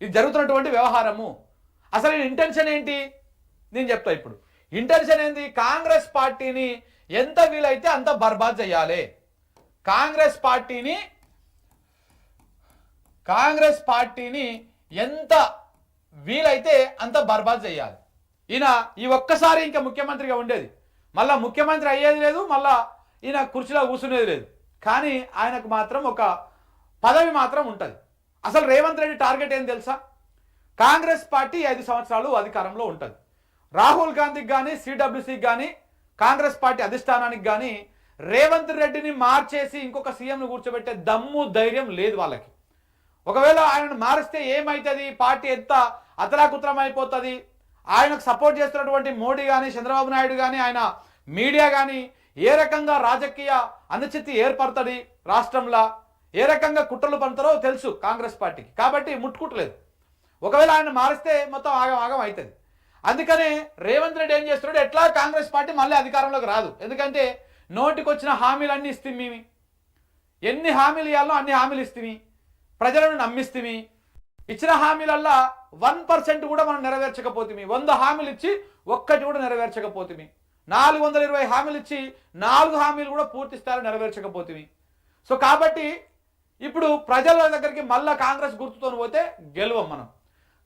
ఇది జరుగుతున్నటువంటి వ్యవహారము. అసలు ఇంటెన్షన్ ఏంటి నేను చెప్తా. ఇప్పుడు ఇంటెన్షన్ ఏంది? కాంగ్రెస్ పార్టీని ఎంత వీలైతే అంత బర్బాద్ చేయాలి. కాంగ్రెస్ పార్టీని ఎంత వీలైతే అంత బర్బాద్ చేయాలి. ఈయన ఈ ఒక్కసారి ఇంకా ముఖ్యమంత్రిగా ఉండేది, మళ్ళా ముఖ్యమంత్రి అయ్యేది లేదు, మళ్ళా ఈయన కుర్చీలో కూర్చునేది లేదు. కానీ ఆయనకు మాత్రం ఒక పదవి మాత్రం ఉంటుంది. అసలు రేవంత్ రెడ్డి టార్గెట్ ఏం తెలుసా? కాంగ్రెస్ పార్టీ 5 సంవత్సరాలు అధికారంలో ఉంటుంది. రాహుల్ గాంధీకి కానీ సిడబ్ల్యూసీకి కానీ కాంగ్రెస్ పార్టీ అధిష్టానానికి కానీ రేవంత్ రెడ్డిని మార్చేసి ఇంకొక సీఎంను కూర్చోబెట్టే దమ్ము ధైర్యం లేదు వాళ్ళకి. ఒకవేళ ఆయనను మారిస్తే ఏమవుతుంది? పార్టీ ఎంత అతలాకుతలం అయిపోతుంది. ఆయనకు సపోర్ట్ చేస్తున్నటువంటి మోడీ కానీ చంద్రబాబు నాయుడు కానీ ఆయన మీడియా కానీ ఏ రకంగా రాజకీయ అనిశ్చితి ఏర్పడుతుంది రాష్ట్రంలో, ఏ రకంగా కుట్రలు పంతారో తెలుసు కాంగ్రెస్ పార్టీకి. కాబట్టి ముట్టుకుంటలేదు. ఒకవేళ ఆయన మారిస్తే మొత్తం ఆగం ఆగం అవుతుంది. అందుకనే రేవంత్ రెడ్డి ఏం చేస్తున్నాడు, ఎట్లా కాంగ్రెస్ పార్టీ మళ్ళీ అధికారంలోకి రాదు. ఎందుకంటే నోటికి వచ్చిన హామీలన్నీ ఇస్తుంది. ఎన్ని హామీలు ఇవ్వాలో అన్ని హామీలు ఇస్తుంది, ప్రజలను నమ్మిస్తుంది. ఇచ్చిన హామీలల్లా 1% కూడా మనం నెరవేర్చకపోతుంది. 100 హామీలు ఇచ్చి ఒక్కటి కూడా నెరవేర్చకపోతుంది. 420 హామీలు ఇచ్చి 4 హామీలు కూడా పూర్తి స్థాయిలో నెరవేర్చకపోతుంది. సో కాబట్టి ఇప్పుడు ప్రజల దగ్గరికి మళ్ళా కాంగ్రెస్ గుర్తుతో పోతే గెలవం మనం.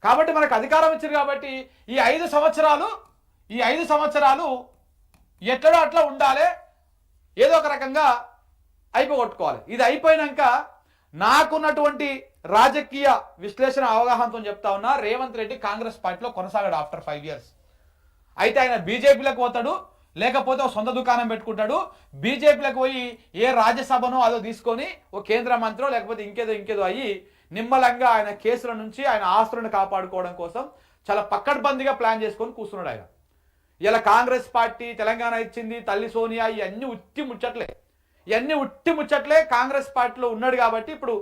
కాబట్టి మనకు అధికారం ఇచ్చారు కాబట్టి ఈ 5 సంవత్సరాలు ఎట్లడో అట్లా ఉండాలి, ఏదో ఒక రకంగా అయిపోగొట్టుకోవాలి. ఇది అయిపోయినాక నాకున్నటువంటి రాజకీయ విశ్లేషణ అవగాహనతో చెప్తా ఉన్నా, రేవంత్ రెడ్డి కాంగ్రెస్ పార్టీలో కొనసాగాడు ఆఫ్టర్ 5 ఇయర్స్. అయితే ఆయన బీజేపీలోకి పోతాడు, లేకపోతే ఒక సొంత దుకాణం పెట్టుకుంటాడు. బీజేపీలోకి పోయి ఏ రాజ్యసభనో అదో తీసుకొని ఓ కేంద్ర మంత్రో లేకపోతే ఇంకేదో అయ్యి నిమ్మలంగా ఆయన కేసుల నుంచి ఆయన ఆస్తులను కాపాడుకోవడం కోసం చాలా పక్కడ్బందీగా ప్లాన్ చేసుకొని కూర్చున్నాడు ఆయన. ఇలా కాంగ్రెస్ పార్టీ తెలంగాణ ఇచ్చింది, తల్లి సోనియా, ఇవన్నీ ఉట్టి ముచ్చట్లే. కాంగ్రెస్ పార్టీలో ఉన్నాడు కాబట్టి ఇప్పుడు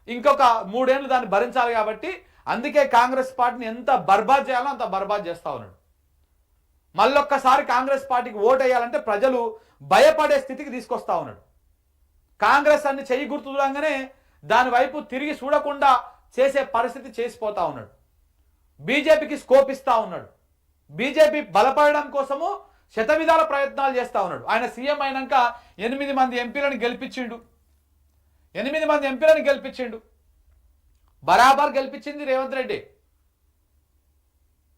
ఇంకొక 3 ఏళ్ళు దాన్ని భరించాలి. కాబట్టి అందుకే కాంగ్రెస్ పార్టీని ఎంత బర్బాద్ చేయాలో అంత బర్బాద్ చేస్తా ఉన్నాడు. మళ్ళొక్కసారి కాంగ్రెస్ పార్టీకి ఓటు వేయాలంటే ప్రజలు భయపడే స్థితికి తీసుకొస్తా ఉన్నాడు. కాంగ్రెస్ అన్ని చెయ్యి గుర్తు చూడంగానే దాని వైపు తిరిగి చూడకుండా చేసే పరిస్థితి చేసిపోతా ఉన్నాడు. బీజేపీకి స్కోప్ ఇస్తా ఉన్నాడు. బీజేపీ బలపడడం కోసము శతవిధాల ప్రయత్నాలు చేస్తా ఉన్నాడు. ఆయన సీఎం అయినాక 8 మంది ఎంపీలను గెలిపించిండు. బరాబర్ గెలిపించింది రేవంత్ రెడ్డి.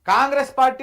కాంగ్రెస్ పార్టీ